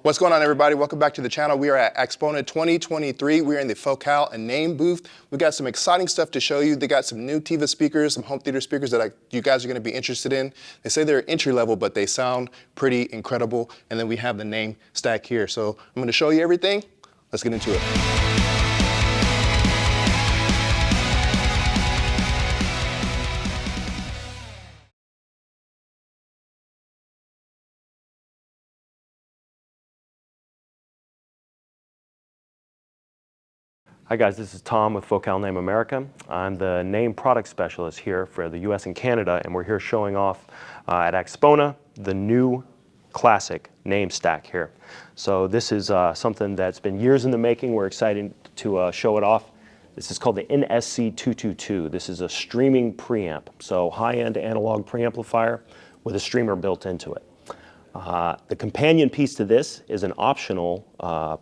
What's going on, everybody? Welcome back to the channel. We are at AXPONA 2023. We're in the Focal Naim booth. We got some exciting stuff to show you. They got some new Theva speakers, some home theater speakers that you guys are going to be interested in. They say they're entry level, but they sound pretty incredible. And then we have the Naim stack here. So I'm going to show you everything. Let's get into it. Hi guys, this is Tom with Focal Naim America. I'm the Naim product specialist here for the US and Canada, and we're here showing off at AXPONA the new classic Naim stack here. So this is something that's been years in the making. We're excited to show it off. This is called the NSC222. This is a streaming preamp, so high-end analog preamplifier with a streamer built into it. The companion piece to this is an optional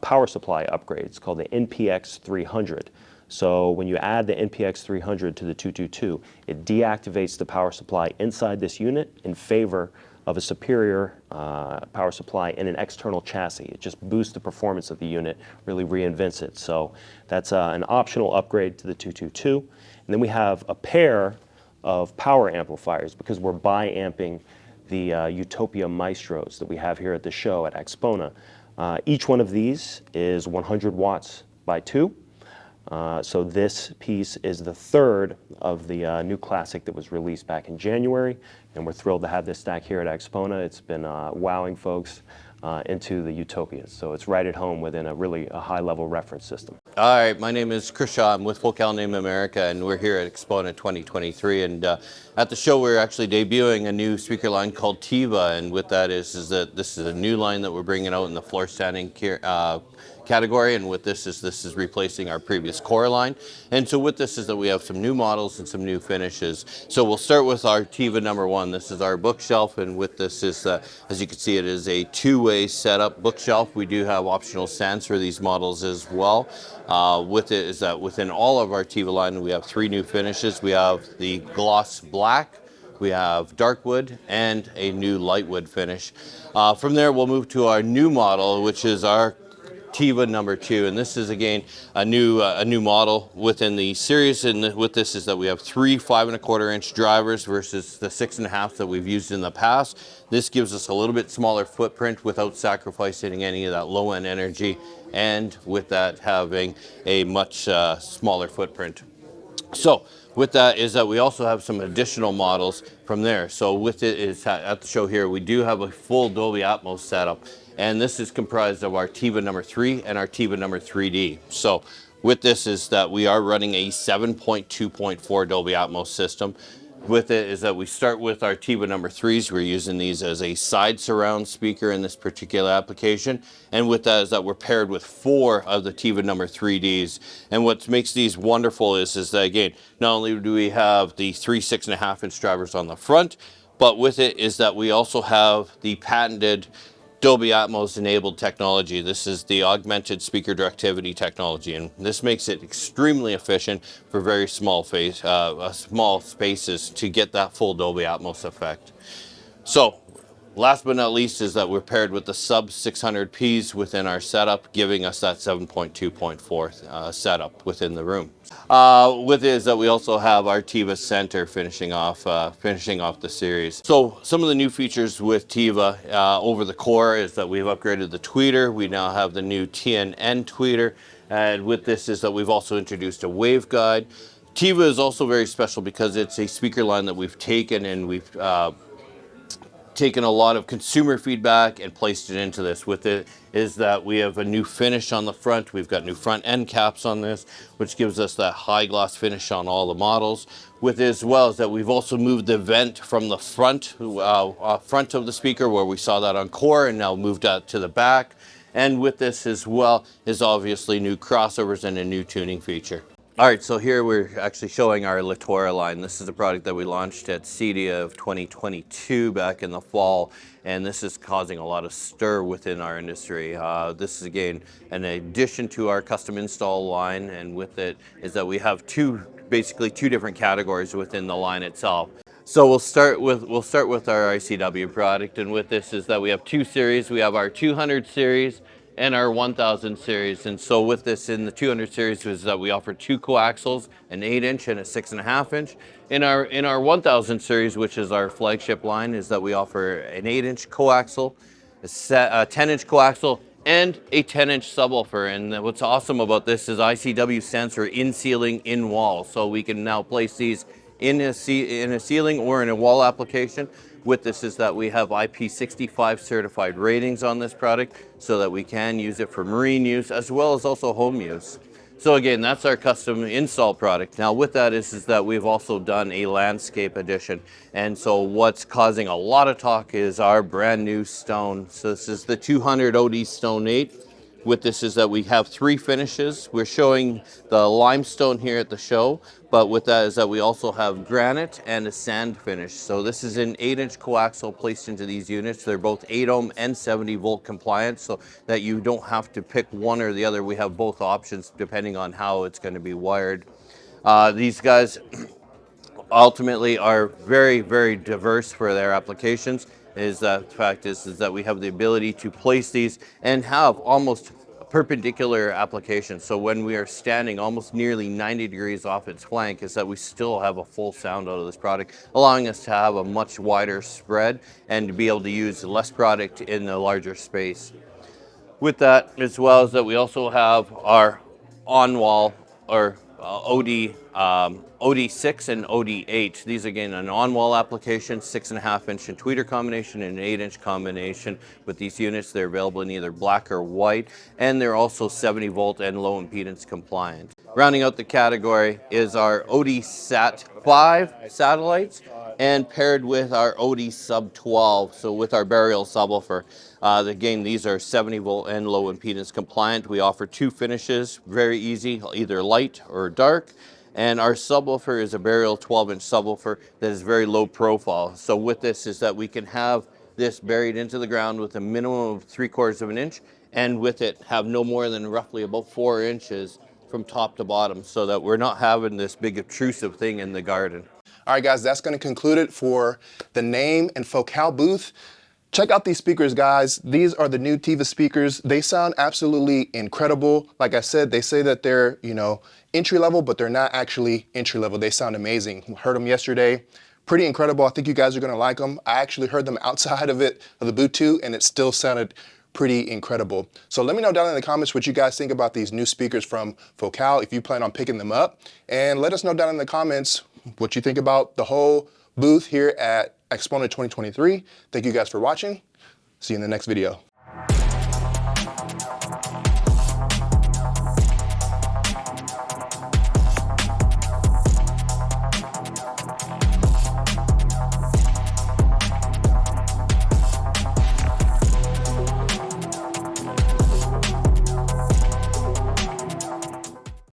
power supply upgrade. It's called the NPX 300. So when you add the NPX 300 to the 222, it deactivates the power supply inside this unit in favor of a superior power supply in an external chassis. It just boosts the performance of the unit, really reinvents it. So that's an optional upgrade to the 222. And then we have a pair of power amplifiers because we're bi-amping the Utopia Maestros that we have here at the show at AXPONA. Each one of these is 100 watts by 2. So this piece is the third of the new classic that was released back in January, and we're thrilled to have this stack here at AXPONA. It's been wowing folks into the Utopias, so it's right at home within a high-level reference system. All right, my name is Chris Shaw. I'm with Focal Naim America, and we're here at AXPONA 2023. And at the show, we're actually debuting a new speaker line called Theva, and with that is that this is a new line that we're bringing out in the floor standing category, and with this is replacing our previous core line. And so with this is that we have some new models and some new finishes. So we'll start with our Theva number 1. This is our bookshelf, and with this is, as you can see, it is a two-way setup bookshelf. We do have optional stands for these models as well. With it is that within all of our Theva line, we have 3 new finishes. We have the gloss black, we have dark wood, and a new light wood finish. From there, we'll move to our new model, which is our Theva number 2, and this is again a new model within the series. And with this is that we have 3 5¼ inch drivers versus the 6.5 that we've used in the past. This gives us a little bit smaller footprint without sacrificing any of that low end energy, and with that having a much smaller footprint. So with that is that we also have some additional models from there. So with it is at the show here, we do have a full Dolby Atmos setup, and this is comprised of our Theva number 3 and our Theva number 3D. So with this is that we are running a 7.2.4 Dolby Atmos system. With it is that we start with our Theva number 3s. We're using these as a side surround speaker in this particular application. And with that is that we're paired with 4 of the Theva number 3Ds. And what makes these wonderful is that, again, not only do we have the 3 6.5 inch drivers on the front, but with it is that we also have the patented Dolby Atmos enabled technology. This is the augmented speaker directivity technology, and this makes it extremely efficient for very small spaces to get that full Dolby Atmos effect. So last but not least is that we're paired with the sub 600Ps within our setup, giving us that 7.2.4 setup within the room. With it is that we also have our Theva Center finishing off the series. So some of the new features with Theva over the core is that we've upgraded the tweeter. We now have the new TNN tweeter, and with this is that we've also introduced a waveguide. Theva is also very special because it's a speaker line that we've taken, and we've taken a lot of consumer feedback and placed it into this. With it is that we have a new finish on the front. We've got new front end caps on this, which gives us that high gloss finish on all the models. With it as well is that we've also moved the vent from the front of the speaker, where we saw that on core, and now moved that to the back. And with this as well is obviously new crossovers and a new tuning feature. All right, so here we're actually showing our Latora line. This is a product that we launched at CEDIA of 2022 back in the fall, and this is causing a lot of stir within our industry. This is again an addition to our custom install line, and with it is that we have basically two different categories within the line itself. So we'll start with our ICW product, and with this is that we have two series. We have our 200 series and our 1000 series. And so with this in the 200 series is that we offer two coaxials, an 8-inch and a 6.5 inch. In our 1000 series, which is our flagship line, is that we offer an 8-inch coaxial, a 10-inch coaxial, and a 10-inch subwoofer. And what's awesome about this is ICW stands for in ceiling, in wall. So we can now place these in a ceiling or in a wall application. With this is that we have IP65 certified ratings on this product so that we can use it for marine use as well as also home use. So again, that's our custom install product. Now with that is that we've also done a landscape edition. And so what's causing a lot of talk is our brand new stone. So this is the 200 OD Stone 8. With this is that we have three finishes. We're showing the limestone here at the show, but with that is that we also have granite and a sand finish. So this is an 8-inch coaxial placed into these units. They're both 8 ohm and 70 volt compliant, so that you don't have to pick one or the other. We have both options depending on how it's going to be wired. These guys ultimately are very, very diverse for their applications. The fact is that we have the ability to place these and have almost perpendicular applications. So when we are standing almost nearly 90 degrees off its flank, is that we still have a full sound out of this product, allowing us to have a much wider spread and to be able to use less product in a larger space. With that, as well as that, we also have our on-wall or OD6 and OD8. These again an on-wall application, 6.5 inch and tweeter combination and an 8-inch combination. With these units, they're available in either black or white, and they're also 70 volt and low impedance compliant. Rounding out the category is our OD Sat 5 satellites, and paired with our OD Sub 12, so with our burial subwoofer. Again, these are 70 volt and low impedance compliant. We offer two finishes, very easy, either light or dark. And our subwoofer is a burial 12-inch subwoofer that is very low profile. So with this is that we can have this buried into the ground with a minimum of 3/4 of an inch, and with it have no more than roughly about 4 inches from top to bottom, so that we're not having this big obtrusive thing in the garden. All right, guys, that's going to conclude it for the Naim and Focal booth. Check out these speakers, guys. These are the new Theva speakers. They sound absolutely incredible. Like I said, they say that they're, entry level, but they're not actually entry level. They sound amazing. Heard them yesterday. Pretty incredible. I think you guys are going to like them. I actually heard them outside of the booth too, and it still sounded pretty incredible. So let me know down in the comments what you guys think about these new speakers from Focal, if you plan on picking them up. And let us know down in the comments what you think about the whole booth here at AXPONA 2023. Thank you guys for watching. See you in the next video.